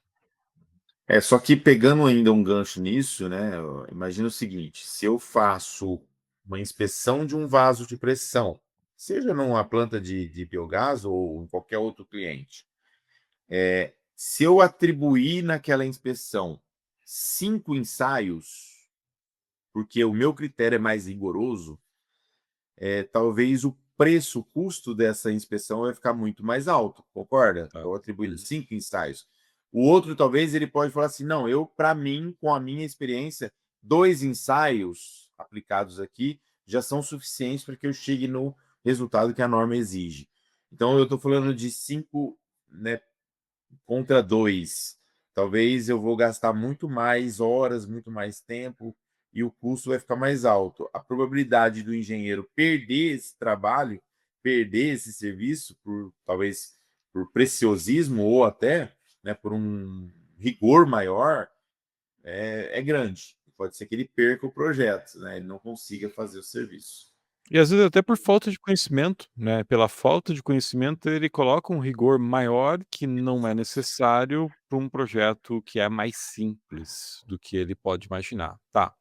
S1: Só que pegando ainda um gancho nisso, né? Imagina o seguinte: se eu faço uma inspeção de um vaso de pressão, seja numa planta de biogás ou em qualquer outro cliente, se eu atribuir naquela inspeção 5 ensaios, porque o meu critério é mais rigoroso, talvez o preço, o custo dessa inspeção vai ficar muito mais alto, concorda?
S2: Tá.
S1: Eu atribuí
S2: Uhum.
S1: 5 ensaios. O outro, talvez, ele pode falar assim, não, para mim, com a minha experiência, 2 ensaios aplicados aqui já são suficientes para que eu chegue no resultado que a norma exige. Então, eu estou falando de 5, né, contra 2. Talvez eu vou gastar muito mais horas, muito mais tempo e o custo vai ficar mais alto. A probabilidade do engenheiro perder esse trabalho, perder esse serviço por talvez por preciosismo ou até, né, por um rigor maior é grande. Pode ser que ele perca o projeto, né? Ele não consiga fazer o serviço.
S2: E às vezes até por falta de conhecimento, né, pela falta de conhecimento ele coloca um rigor maior que não é necessário para um projeto que é mais simples do que ele pode imaginar. Tá,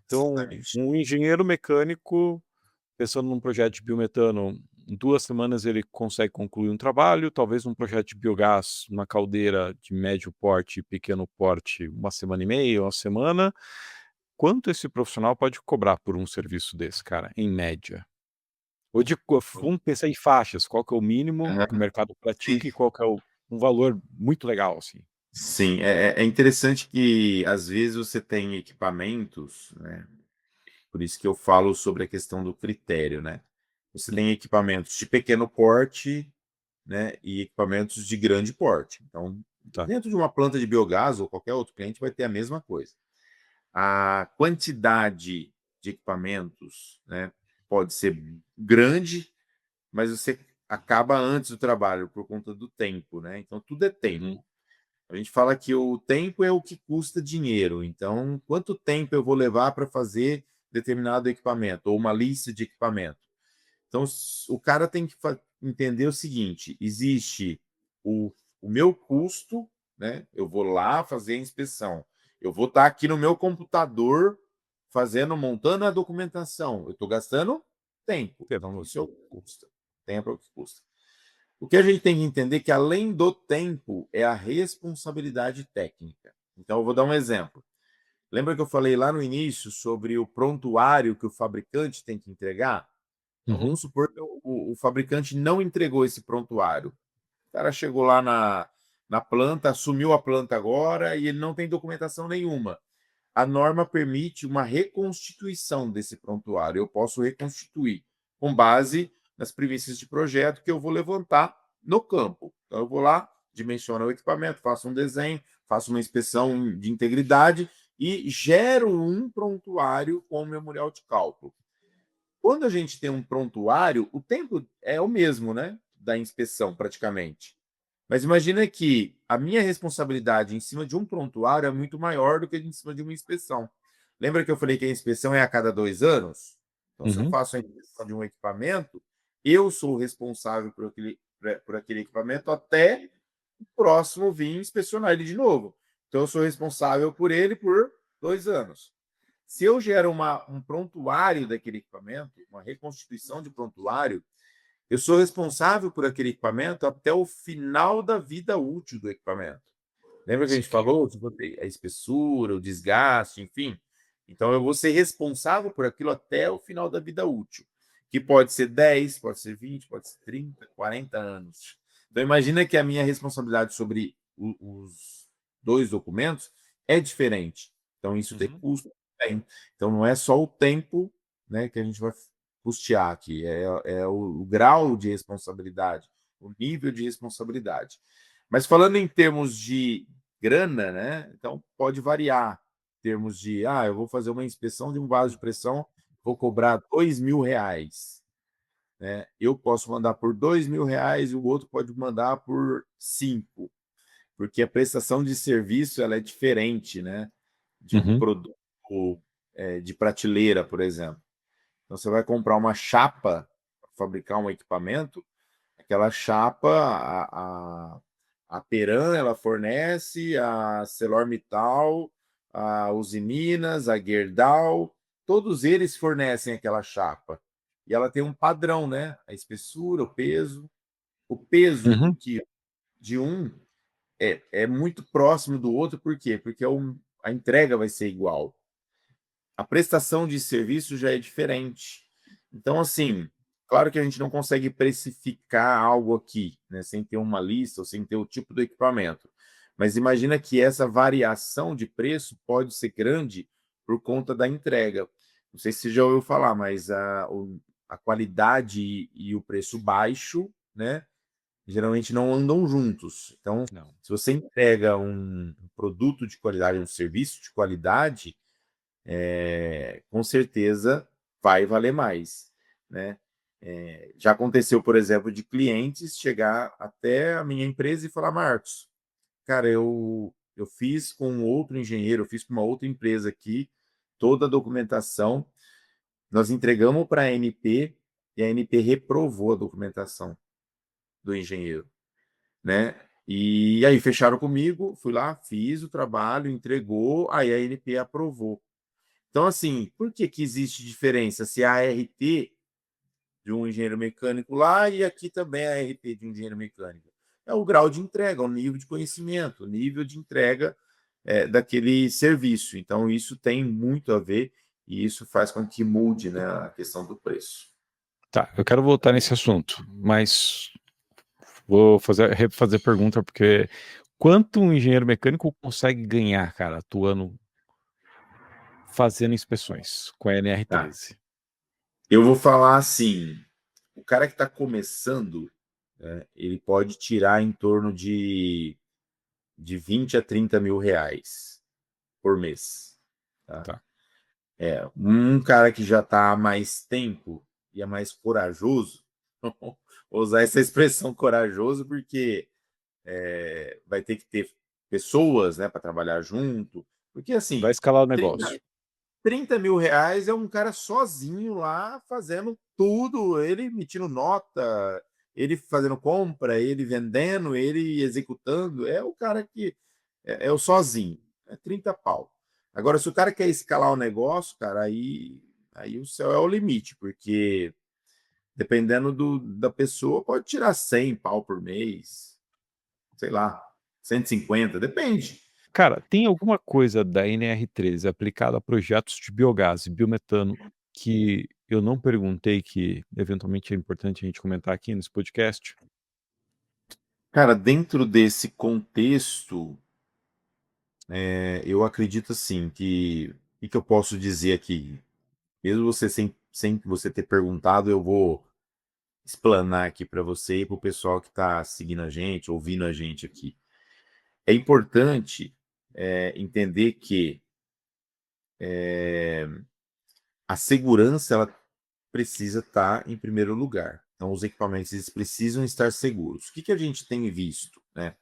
S2: então
S1: Exatamente.
S2: um engenheiro mecânico pensando num projeto de biometano, em 2 semanas ele consegue concluir um trabalho, talvez um projeto de biogás, uma caldeira de médio porte e pequeno porte, 1 semana e meia, 1 semana. Quanto esse profissional pode cobrar por um serviço desse, cara, em média? Ou de co vamos pensar em faixas, qual que é o mínimo que o
S1: Aham.
S2: mercado
S1: Sim.
S2: pratica e qual que é o um valor muito legal, assim?
S1: Sim, é interessante que às vezes você tem equipamentos, né? Por isso que eu falo sobre a questão do critério, né? Você
S2: Hum,
S1: tem equipamentos de pequeno porte, né, e equipamentos de grande porte. Então,
S2: tá.
S1: dentro de uma planta de biogás ou qualquer outro cliente vai ter a mesma coisa. A quantidade de equipamentos, né, pode ser grande, mas você acaba antes do trabalho por conta do tempo, né? Então, tudo é
S2: Uhum.
S1: tempo. A gente fala que o tempo é o que custa dinheiro. Então, quanto tempo eu vou levar para fazer determinado equipamento ou uma lista de equipamento? Então, o cara tem que entender o seguinte: existe o meu custo, né? Eu vou lá fazer a inspeção. Eu vou estar aqui no meu computador fazendo, montando a documentação. Eu estou gastando tempo.
S2: Pelo
S1: Isso é o que custa. Tempo é o que custa. O que a gente tem que entender é que, além do tempo, é a responsabilidade técnica. Então, eu vou dar um exemplo. Lembra que eu falei lá no início sobre o prontuário que o fabricante tem que entregar? Então,
S2: Uhum.
S1: vamos supor que o fabricante não entregou esse prontuário. O cara chegou lá na planta, assumiu a planta agora e ele não tem documentação nenhuma. A norma permite uma reconstituição desse prontuário. Eu posso reconstituir com base nas premissas de projeto que eu vou levantar no campo. Então, eu vou lá, dimensiono o equipamento, faço um desenho, faço uma inspeção de integridade e gero um prontuário com o memorial de cálculo. Quando a gente tem um prontuário, o tempo é o mesmo, né? Da inspeção, praticamente. Mas imagina que a minha responsabilidade em cima de um prontuário é muito maior do que em cima de uma inspeção. Lembra que eu falei que a inspeção é a cada 2 anos? Então, se eu
S2: Uhum.
S1: faço a inspeção de um equipamento, eu sou o responsável por aquele equipamento até o próximo vir inspecionar ele de novo. Então, eu sou responsável por ele por 2 anos. Se eu gero um prontuário daquele equipamento, uma reconstituição de prontuário, eu sou responsável por aquele equipamento até o final da vida útil do equipamento. Lembra que a gente
S2: Sim.
S1: falou sobre a espessura, o desgaste, enfim? Então eu vou ser responsável por aquilo até o final da vida útil, que pode ser 10, pode ser 20, pode ser 30, 40 anos. Então imagina que a minha responsabilidade sobre os dois documentos é diferente. Então isso tem
S2: Uhum.
S1: custo. Então não é só o tempo, né, que a gente vai custear aqui, é o grau de responsabilidade, o nível de responsabilidade. Mas falando em termos de grana, né? Então pode variar. Em termos de, eu vou fazer uma inspeção de um vaso de pressão, vou cobrar R$ 2.000, né? Eu posso mandar por R$ 2.000 e o outro pode mandar por 5, porque a prestação de serviço ela é diferente, né? De um
S2: Uhum.
S1: produto de prateleira, por exemplo. Então você vai comprar uma chapa para fabricar um equipamento. Aquela chapa, a Peram, ela fornece, a ArcelorMittal, a Usiminas, a Gerdau, todos eles fornecem aquela chapa. E ela tem um padrão, né? A espessura, o peso. O peso do
S2: Uhum.
S1: quilo de um é muito próximo do outro, por quê? Porque a entrega vai ser igual. A prestação de serviço já é diferente. Então, assim, claro que a gente não consegue precificar algo aqui, né, sem ter uma lista ou sem ter o tipo do equipamento. Mas imagina que essa variação de preço pode ser grande por conta da entrega. Não sei se você já ouviu falar, mas a qualidade e o preço baixo, né, geralmente não andam juntos. Então,
S2: Não.
S1: se você entrega um produto de qualidade, um serviço de qualidade, com certeza vai valer mais, né? Já aconteceu, por exemplo, de clientes chegar até a minha empresa e falar: Marcos, cara, eu fiz com outro engenheiro, eu fiz com uma outra empresa aqui toda a documentação, nós entregamos para a ANP e a ANP reprovou a documentação do engenheiro, né? E aí fecharam comigo, fui lá, fiz o trabalho, entregou, aí a ANP aprovou. Então, assim, por que que existe diferença se a ART de um engenheiro mecânico lá e aqui também a ART de um engenheiro mecânico? É o grau de entrega, o nível de conhecimento, o nível de entrega daquele serviço. Então, isso tem muito a ver e isso faz com que mude, né, a questão do preço.
S2: Tá, eu quero voltar nesse assunto, mas vou refazer a pergunta, porque quanto um engenheiro mecânico consegue ganhar, cara, atuando fazendo inspeções com a
S1: Tá.
S2: NR13?
S1: Eu vou falar assim, o cara que está começando, né, ele pode tirar em torno de 20 a 30 mil reais por mês. Tá?
S2: Tá.
S1: Um cara que já está há mais tempo e é mais corajoso, vou usar essa expressão corajoso porque vai ter que ter pessoas, né, para trabalhar junto. Porque
S2: Vai
S1: assim,
S2: escalar o
S1: 30,
S2: negócio.
S1: 30 mil reais é um cara sozinho lá fazendo tudo, ele emitindo nota, ele fazendo compra, ele vendendo, ele executando. É o cara que é o sozinho. É 30 pau. Agora, se o cara quer escalar o negócio, cara, aí o céu é o limite, porque dependendo da pessoa, pode tirar 100 pau por mês, sei lá, 150, depende.
S2: Cara, tem alguma coisa da NR13 aplicada a projetos de biogás e biometano que eu não perguntei, que eventualmente é importante a gente comentar aqui nesse podcast?
S1: Cara, dentro desse contexto, eu acredito assim que o que eu posso dizer aqui, mesmo você sem você ter perguntado, eu vou explanar aqui para você e para o pessoal que está seguindo a gente, ouvindo a gente aqui. É importante entender que a segurança ela precisa estar em primeiro lugar. Então, os equipamentos eles precisam estar seguros. O que a gente tem visto, né?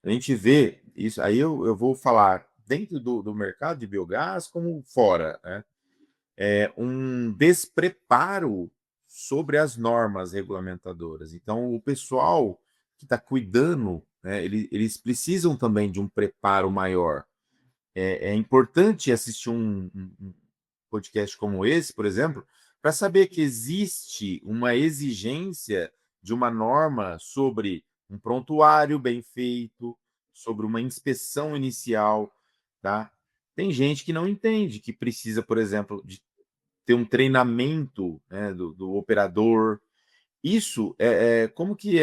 S1: A gente vê isso, aí eu vou falar dentro do mercado de biogás como fora, né? Um despreparo sobre as normas regulamentadoras. Então, o pessoal que está cuidando, né, eles precisam também de um preparo maior. É importante assistir podcast como esse, por exemplo, para saber que existe uma exigência de uma norma sobre um prontuário bem feito, sobre uma inspeção inicial, tá? Tem gente que não entende, que precisa, por exemplo, de ter um treinamento, né, do operador. Isso como que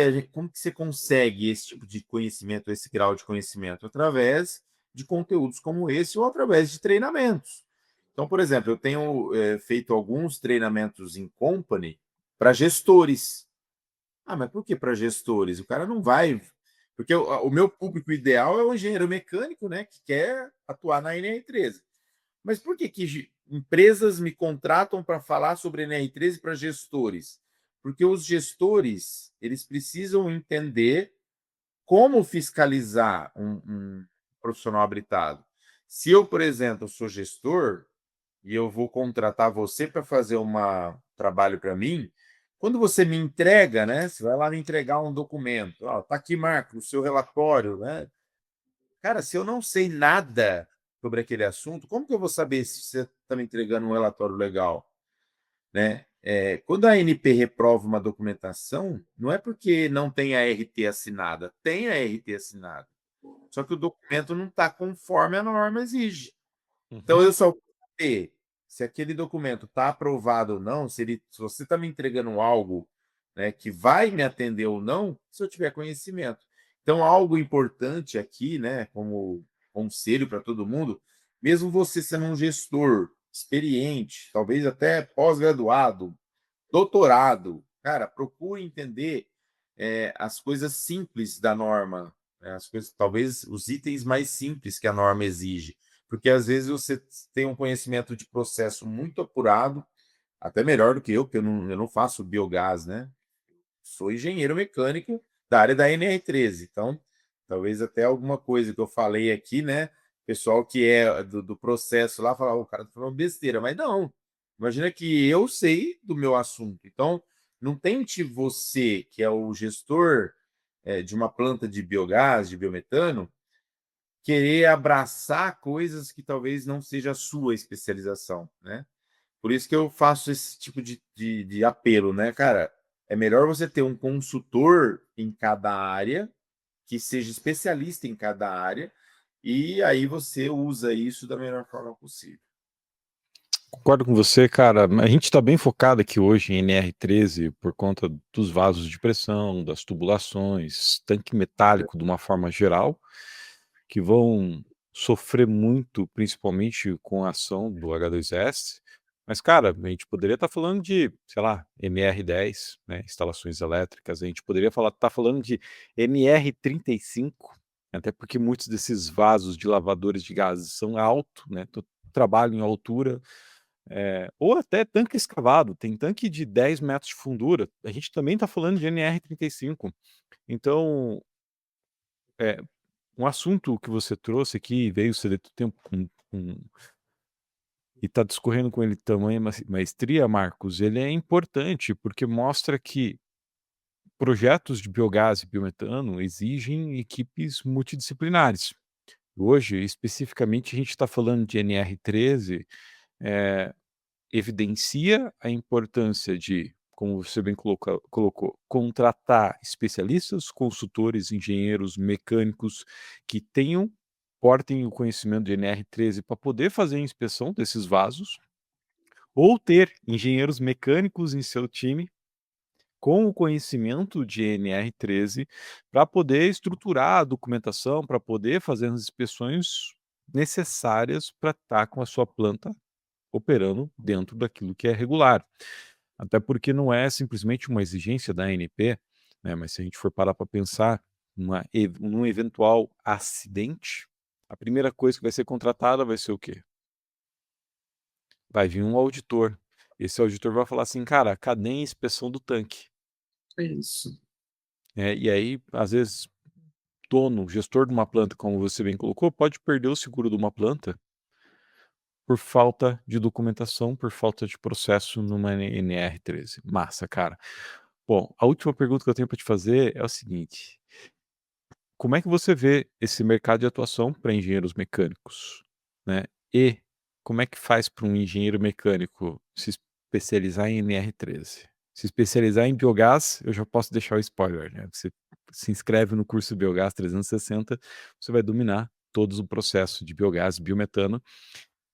S1: você consegue esse tipo de conhecimento, esse grau de conhecimento? Através de conteúdos como esse ou através de treinamentos. Então, por exemplo, eu tenho feito alguns treinamentos em company para gestores. Ah, mas por que para gestores? O cara não vai. Porque o meu público ideal é o engenheiro mecânico, né, que quer atuar na NR13. Mas por que que empresas me contratam para falar sobre NR13 para gestores? Porque os gestores, eles precisam entender como fiscalizar um profissional habilitado. Se eu, por exemplo, sou gestor e eu vou contratar você para fazer um trabalho para mim, quando você me entrega, né? Você vai lá me entregar um documento. Ó, tá aqui, Marco, o seu relatório, né? Cara, se eu não sei nada sobre aquele assunto, como que eu vou saber se você está me entregando um relatório legal, né? Quando a ANP reprova uma documentação, não é porque não tem a RT assinada, tem a RT assinada. Só que o documento não está conforme a norma exige. Então
S2: Uhum.
S1: eu só vou saber se aquele documento está aprovado ou não, se você está me entregando algo, né, que vai me atender ou não, se eu tiver conhecimento. Então, algo importante aqui, né, como conselho para todo mundo, mesmo você sendo um gestor experiente, talvez até pós-graduado, doutorado, cara, procure entender as coisas simples da norma, né, as coisas, talvez os itens mais simples que a norma exige, porque às vezes você tem um conhecimento de processo muito apurado, até melhor do que eu, porque eu não faço biogás, né? Sou engenheiro mecânico da área da NR13, então talvez até alguma coisa que eu falei aqui, né? Pessoal que é do processo lá fala, "Ó, o cara tá falando besteira", mas não. Imagina que eu sei do meu assunto. Então, não tente você, que é o gestor de uma planta de biogás, de biometano, querer abraçar coisas que talvez não seja a sua especialização, né? Por isso que eu faço esse tipo de apelo, né, cara? É melhor você ter um consultor em cada área, que seja especialista em cada área, e aí você usa isso da melhor forma possível.
S2: Concordo com você, cara. A gente está bem focado aqui hoje em NR13 por conta dos vasos de pressão, das tubulações, tanque metálico de uma forma geral, que vão sofrer muito, principalmente com a ação do H2S. Mas, cara, a gente poderia estar falando de, sei lá, MR10, né, instalações elétricas, a gente poderia estar falando de MR35, até porque muitos desses vasos de lavadores de gases são altos, né, trabalham em altura, ou até tanque escavado, tem tanque de 10 metros de fundura, a gente também está falando de NR35. Então, é, um assunto que você trouxe aqui, veio ceder tempo e está discorrendo com ele tamanha maestria, Marcos, ele é importante porque mostra que projetos de biogás e biometano exigem equipes multidisciplinares. Hoje, especificamente, a gente está falando de NR13, eh, evidencia a importância de, como você bem colocou, contratar especialistas, consultores, engenheiros, mecânicos que portem o conhecimento de NR13 para poder fazer a inspeção desses vasos, ou ter engenheiros mecânicos em seu time com o conhecimento de NR13 para poder estruturar a documentação, para poder fazer as inspeções necessárias para estar com a sua planta operando dentro daquilo que é regular. Até porque não é simplesmente uma exigência da ANP, né, mas se a gente for parar para pensar num eventual acidente, a primeira coisa que vai ser contratada vai ser o quê? Vai vir um auditor. Esse auditor vai falar assim: "Cara, cadê a inspeção do tanque?".
S1: É isso.
S2: E aí, às vezes, dono, gestor de uma planta, como você bem colocou, pode perder o seguro de uma planta por falta de documentação, por falta de processo numa NR13. Massa, cara. Bom, a última pergunta que eu tenho para te fazer é o seguinte: como é que você vê esse mercado de atuação para engenheiros mecânicos, né? E como é que faz para um engenheiro mecânico se especializar em NR13? Se especializar em biogás, eu já posso deixar o spoiler, né, você se inscreve no curso Biogás 360, você vai dominar todos o processo de biogás e biometano,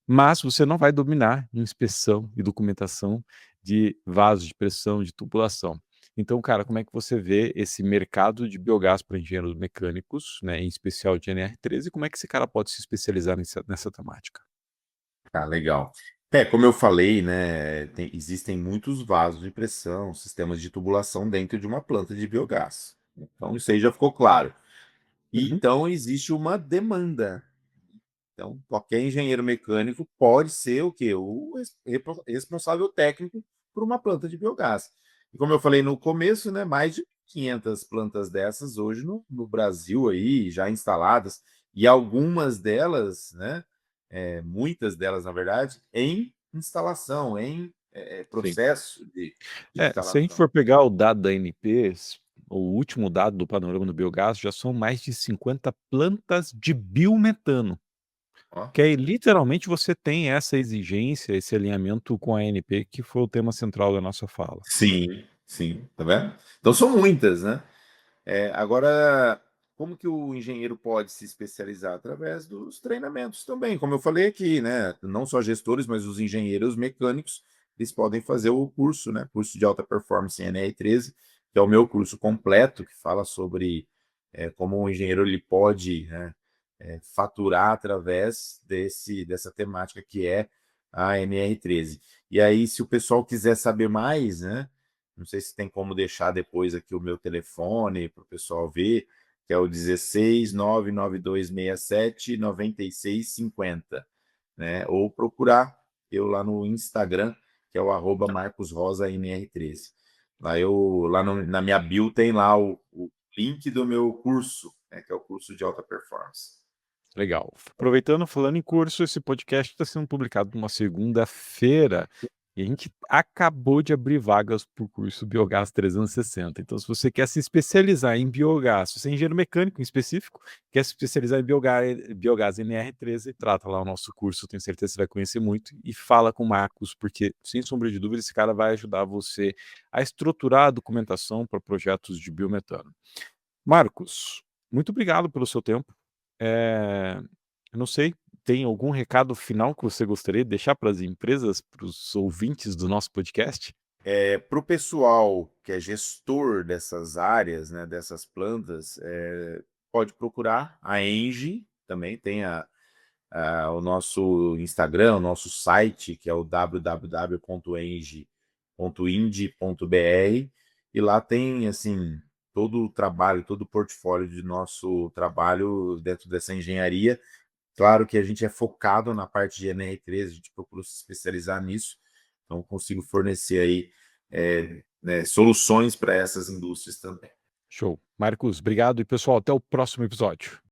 S2: mas você não vai dominar inspeção e documentação de vasos de pressão, de tubulação. Então, cara, como é que você vê esse mercado de biogás para engenheiros mecânicos, né, em especial de NR13, e como é que esse cara pode se especializar nessa temática?
S1: Tá, legal. É, como eu falei, né, existem muitos vasos de pressão, sistemas de tubulação dentro de uma planta de biogás. Então, isso aí já ficou claro. E
S2: Uhum.
S1: então existe uma demanda. Então, qualquer engenheiro mecânico pode ser o quê? O responsável técnico por uma planta de biogás. E como eu falei no começo, né, mais de 500 plantas dessas hoje no Brasil aí, já instaladas, e algumas delas, né, muitas delas, na verdade, em instalação, em
S2: Sim.
S1: processo de
S2: Se a gente
S1: instalação.
S2: for pegar o dado da ANP, o último dado do panorama do biogás, já são mais de 50 plantas de biometano,
S1: Ó.
S2: que aí literalmente você tem essa exigência, esse alinhamento com a ANP, que foi o tema central da nossa fala.
S1: Sim, sim, tá vendo? Então são muitas, né? Agora, como que o engenheiro pode se especializar? Através dos treinamentos também, como eu falei aqui, né? Não só gestores, mas os engenheiros mecânicos, eles podem fazer o curso, né? Curso de alta performance em NR13, que é o meu curso completo, que fala sobre como o engenheiro ele pode, né, faturar através dessa temática que é a NR13. E aí, se o pessoal quiser saber mais, né? Não sei se tem como deixar depois aqui o meu telefone para o pessoal ver, que é o 16 99267 9650, né? Ou procurar eu lá no Instagram, que é o @marcosrosanr13. Na minha bio tem lá o link do meu curso, né, que é o curso de alta performance.
S2: Legal. Aproveitando, falando em curso, esse podcast está sendo publicado numa segunda-feira e a gente acabou de abrir vagas para o curso Biogás 360. Então, se você quer se especializar em biogás, se você é engenheiro mecânico em específico, quer se especializar em biogás NR13, trata lá o nosso curso, tenho certeza que você vai conhecer muito e fala com o Marcos, porque, sem sombra de dúvida, esse cara vai ajudar você a estruturar a documentação para projetos de biometano. Marcos, muito obrigado pelo seu tempo. Eh, eu não sei, tem algum recado final que você gostaria de deixar para as empresas, para os ouvintes do nosso podcast?
S1: Para o pessoal que é gestor dessas áreas, né, dessas plantas, pode procurar a Engie, também tem o nosso Instagram, o nosso site, que é o www.engie.ind.br, e lá tem assim todo o trabalho, todo o portfólio de nosso trabalho dentro dessa engenharia. Claro que a gente é focado na parte de NR13, a gente procura se especializar nisso, então consigo fornecer aí né, soluções para essas indústrias também.
S2: Show. Marcos, obrigado e pessoal, até o próximo episódio.